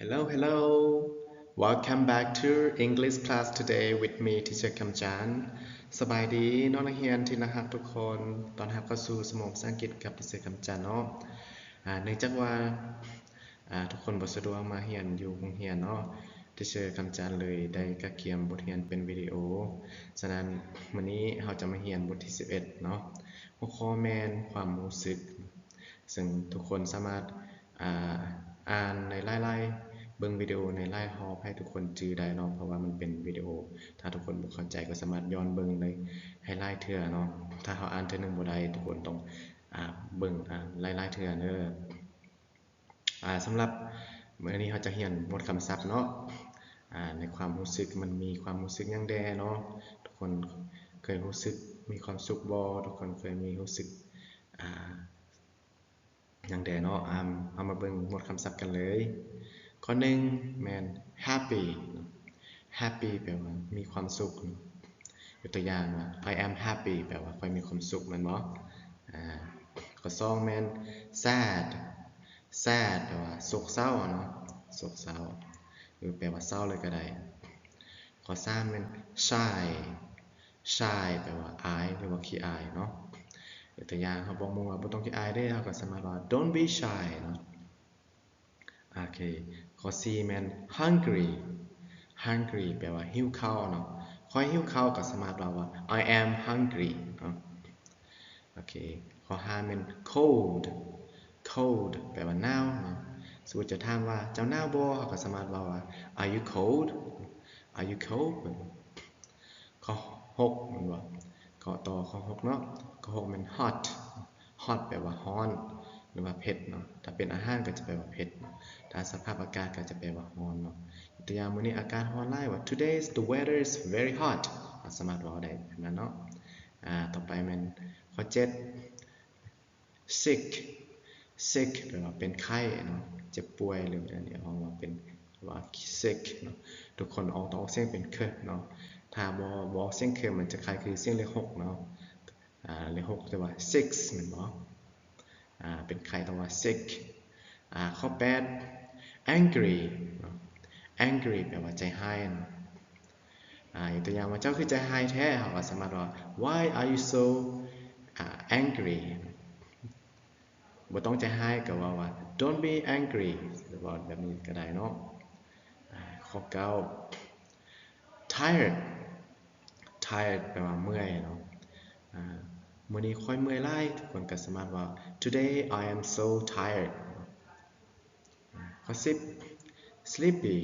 Hello, hello. Welcome back to English class today with me, Teacher Kamjan สบายดีน้องนักเรียนที่น่ารักทุกคนตอนรับเข้าสู่สมองภาษาอังกฤษกับ Teacher Kamjan เนาะเนื่องจากว่าทุกคนบ่สะดวกมาเรียนอยู่โรงเรียนเนาะ Teacher Kamjan เลยได้กะเกียมบทเรียนเป็นวิดีโอฉะนั้นวันนี้เราจะมาเรียนบทที่11เนาะหัวข้อแม่นความรู้สึกซึ่งทุกคนสามารถอ่านในไล่ๆเบิ่งวิดีโอในไล่ฮอลให้ทุกคนจื้อได้เนาะเพราะว่ามันเป็นวิดีโอถ้าทุกคนบ่เข้าใจก็สามารถย้อนเบิ่งในให้ไล่เทื่อเนาะถ้าเราอ่านเทื่อนึงบ่ได้ทุกคนต้องเบิ่งไล่ๆเทื่อเด้อสำหรับมื้อนี้เราจะเรียนบทคำศัพท์เนาะในความรู้สึกมันมีความรู้สึกหยังแดเนาะทุกคนเคยรู้สึกมีความสุขบ่ทุกคนเคยมีรู้สึกอย่างแดเนาะเอามาเบิ่งหมวดคำศัพท์กันเลยข้อหนึ่งแมน happy happy แปลว่ามีความสุขยกตัวอย่างว่า I am happy แปลว่าค่อยมีความสุขมันบ่ข้อสองแมน sad sad แปลว่าโศกเศร้าเนาะโศกเศร้าหรือแปลว่าเศร้าเลยก็ได้ข้อสามแมน shy shy แปลว่าอายหรือว่าขี้อายเนาะตัวอย่างเขาบอกมึงว่าบ่ต้องขี้อายได้เขาก็สามารถว่า don't be shy เนาะโอเคข้อ4แม่น hungry hungry แปลว่าหิวข้าวเนาะคอยหิวข้าวก็สามารถว่า I am hungry เนาะโอเคข้อ5แม่น cold cold แปลว่าหนาวเนาะสมมุติจะถามว่าเจ้าหนาวบ่เขาก็สามารถว่า are you cold are you cold ข้อ6มันว่าข้อ6เนาะข้อ6มัน hot hot แปลว่าร้อนหรือว่าเผ็ดเนาะถ้าเป็นอาหารก็จะแปลว่าเผ็ดถ้าสภาพอากาศก็จะแปลว่าร้อนเนาะตัวอย่างมื้อนี้อากาศร้อนหลายว่า today the weather is very hot สามารถว่าได้แบบนั้นเนาะต่อไปมันข้อ7 sick sick แปลว่าเป็นไข้เนาะเจ็บป่วยหรืออันนี้ออกมาเป็นว่า sick เนาะทุกคนต้องออกเสียงเป็นเคเนาะถ้าบ่เสียงเคมันจะคล้ายคือเสียงเลข6เนาะเลข6จะว่า six เหมือนบ่เป็นไข้ต้องว่า sick ข้อ8 angry angry แปลว่าใจร้ายเนาะอย่างตัวอย่างว่าเจ้าคือใจร้ายแท้เขาก็สามารถว่า why are you so angry บ่ต้องใจร้ายก็ว่า don't be angry หรือว่าแบบนี้ก็ได้เนาะข้อ9 tired tired แปลว่าเมื่อยเนาะมื้อนี้ค่อยเมื่อยหลายทุกคนก็สามารถว่า today I am so tired ข้อ10 sleepy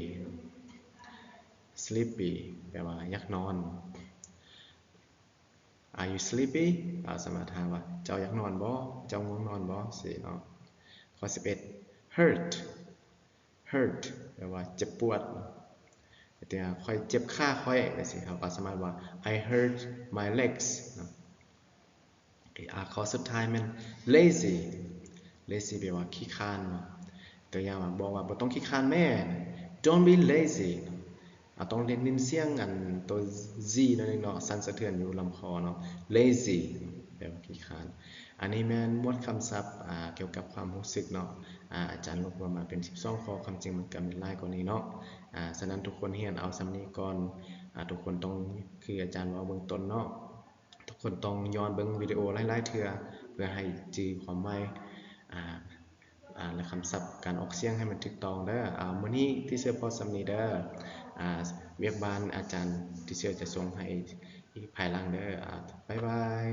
sleepy แปลว่าอยากนอน Are you sleepy สามารถถามว่าเจ้าอยากนอนบ่เจ้าง่วงนอนบ่สิเนาะข้อ11 hurt hurt แปลว่าเจ็บปวดแต่ค่อยเจ็บขาค่อยจังซี่เขาก็สามารถว่า I hurt my legs เนาะข้อสุดท้ายมัน lazy lazy แปลว่าขี้คร้านตัวอย่างว่าบอกว่าบ่ต้องขี้คร้านแม่ don't be lazy ต้องเน้นเสียงตัว z นั่นเองเนาะสั่นสะเทือนอยู่ลำคอเนาะ lazy แปลว่าขี้คร้านอันนี้แม่นหมวดคำศัพท์เกี่ยวกับความรู้สึกเนาะอาจารย์ลงมาเป็น12ข้อความจริงมันก็มีหลายกว่านี้เนาะฉะนั้นทุกคนเรียนเอาสำนี้ก่อนทุกคนต้องคืออาจารย์ว่าเบื้องต้นเนาะทุกคนต้องย้อนเบิ่งวิดีโอหลายๆเทื่อเพื่อให้จื้อความหมายและคำศัพท์การออกเสียงให้มันถูกต้องเด้อมื้อนี้ที่เชื่อพอสำนี้เด้อเวียกบ้านอาจารย์ที่เชื่อจะส่งให้อีกภายหลังเด้อบ๊ายบาย